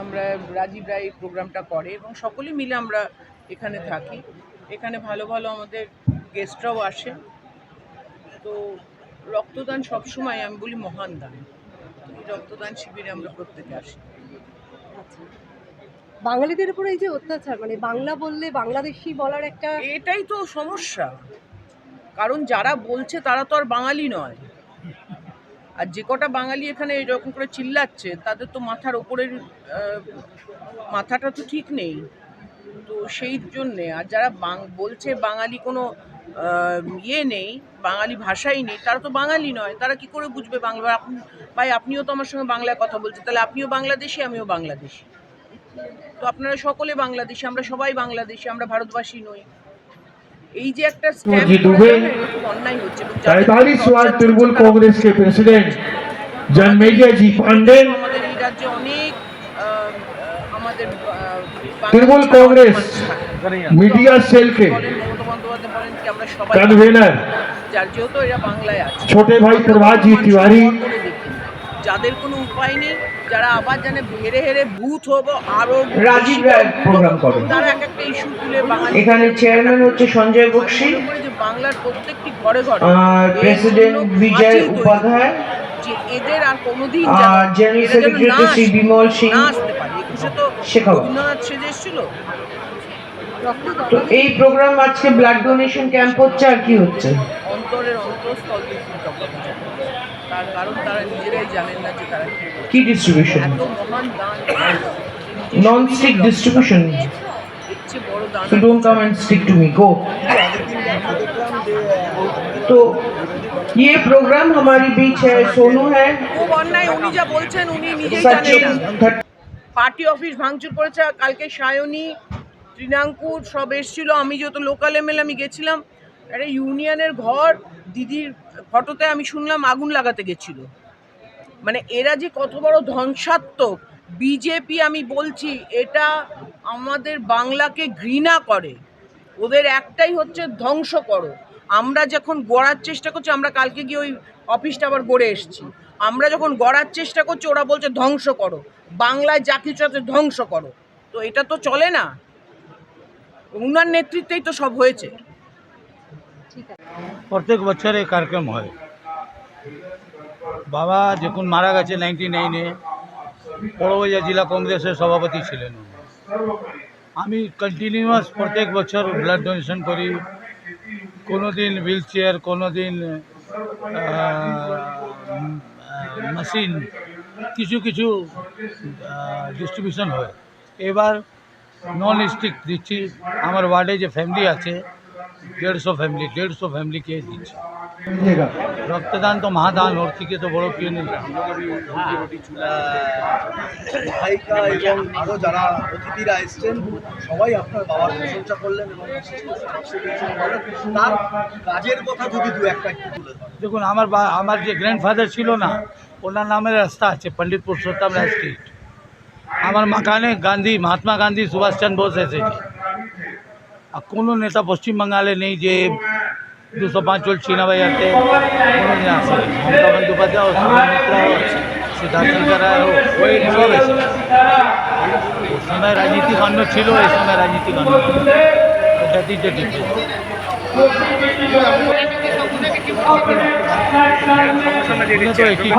আমরা রাজীব রায় এই প্রোগ্রামটা করে এবং সকলে মিলে আমরা এখানে থাকি। এখানে ভালো ভালো আমাদের গেস্টরাও আসে। তো রক্তদান সবসময় আমি বলি মহান দান। এই রক্তদান শিবিরে আমরা প্রত্যেকে আসি। আচ্ছা, বাঙালিদের উপরে এই যে অত্যাচার, মানে বাংলা বললে বাংলাদেশি বলার একটা, এটাই তো সমস্যা। কারণ যারা বলছে তারা তো আর বাঙালি নয়। আর যে কটা বাঙালি এখানে এরকম করে চিল্লাচ্ছে তাদের তো মাথার ওপরের মাথাটা তো ঠিক নেই। তো সেই জন্যে আর যারা বলছে বাঙালি কোনো ইয়ে নেই, বাঙালি ভাষাই নেই, তারা তো বাঙালি নয়। তারা কি করে বুঝবে বাংলা? ভাই আপনিও তো আমার সঙ্গে বাংলায় কথা বলছেন, তাহলে আপনিও বাংলাদেশি, আমিও বাংলাদেশি। তো আপনারা সকলে বাংলাদেশি, আমরা সবাই বাংলাদেশি, আমরা ভারতবাসী নই। এই যে একটা অন্যায় হচ্ছে। 43 वार्ड तृणमूल कांग्रेस के प्रेसिडेंट जन्मेजय जी पांडे, আমাদের এই রাজ্যে অনেক আমাদের तृणमूल कांग्रेस मीडिया सेल के कन्वेनर যার যেহেতু এরা বাংলায় আছে, छोटे भाई प्रभात जी तिवारी, যাদের কোনো উপায় নেই, যারা আবার জানে হেরে হেরে ভূত হবো আরো রাজীব রায় প্রোগ্রাম করে। তারা এক একটা ইস্যু তুলে বাঙালি। এখানে চেয়ারম্যান হচ্ছে সঞ্জয় বক্সি, যে বাংলার প্রত্যেকটি ঘরে ঘরে আর প্রেসিডেন্ট বিজয় উপাধ্যায়, যে এদের আর কোনোদিন আর জেনারেল সেক্রেটারি শ্রী বিমল সিং না আসতে পারে। একুশে তো রবীন্দ্রনাথ সেজে এসেছিল। তো এই প্রোগ্রাম আজকে ব্লাড ডোনেশন ক্যাম্প হচ্ছে আর কি হচ্ছে? অন্তরের অন্তঃস্থল দিয়ে তার কারণ তারা নিজেরাই জানেন না যে তারা কি ডিস্ট্রিবিউশন, এত মহান দান, নন স্টিক ডিস্ট্রিবিউশন। এর চেয়ে বড় দান। So don't come and stick to me, go. तो ये प्रोग्राम हमारे बीच है, सोनू है, খুব অন্যায়। উনি যা বলছেন উনি নিজেই सचिन, জানেন না। পার্টি অফিস ভাঙচুর করেছে। কালকে সায়নী, তৃণাঙ্কুর সব এসেছিল। আমি যেহেতু লোকাল এমএলএ, আমি গেছিলাম। একটা ইউনিয়নের ঘর দিদির ফটোতে আমি শুনলাম আগুন লাগাতে গেছিল। মানে এরা যে কত বড় ধ্বংসাত্মক। বিজেপি, আমি বলছি, এটা আমাদের বাংলাকে ঘৃণা করে। ওদের একটাই হচ্ছে ধ্বংস করো। আমরা যখন গড়ার চেষ্টা করছি, আমরা কালকে গিয়ে ওই অফিসটা আবার গড়ে এসেছি। আমরা যখন গড়ার চেষ্টা করছি ওরা বলছে ধ্বংস করো, বাংলায় যা কিছু আছে ধ্বংস করো। তো এটা তো চলে না। উনার নেতৃত্বেই তো সব হয়েছে। প্রত্যেক বছর এই কার্যক্রম হয়। বাবা যখন মারা গেছে 99-এ, বড়বাজার জেলা কংগ্রেসের সভাপতি ছিলেন। আমি কন্টিনিউয়াস প্রত্যেক বছর ব্লাড ডোনেশন করি। কোনো দিন হুইল চেয়ার, কোনো দিন মেশিন, কিছু কিছু ডিস্ট্রিবিউশন হয়। এবার নন স্টিক দিচ্ছি। আমার ওয়ার্ডে যে ফ্যামিলি আছে 150 ফ্যামিলিকে দিচ্ছি। রক্তদান তো মহাদান, ওর থেকে তো বড় কেউ নেই। বিধায়িকা এবং আরও যারা অতিথিরা এসছেন সবাই আপনার বাবার প্রশংসা করলেন এবং তার কাজের কথা যদি দু একটা একটু তুলে ধরেন। দেখুন, আমার যে গ্র্যান্ডফাদার ছিল না, ওনার নামের রাস্তা আছে পণ্ডিত পুরুষোত্তম রায় স্ট্রিট। আমার মাকানে গান্ধী, মহাত্মা গান্ধী, সুভাষচন্দ্র বোস এসেছে। আর কোনো নেতা পশ্চিমবাংলায় নেই যে 205 চলছি না ভাই আতে কোনোদিন আসে। মমতা বন্দ্যোপাধ্যায় ও সুমিত্রা ও সিদ্ধার্থ রায় ওই সব এসে। ওই সময় রাজনীতিক অন্য ছিল, এই সময় রাজনীতিক অন্য। এটা তিনটে টিপে তো একই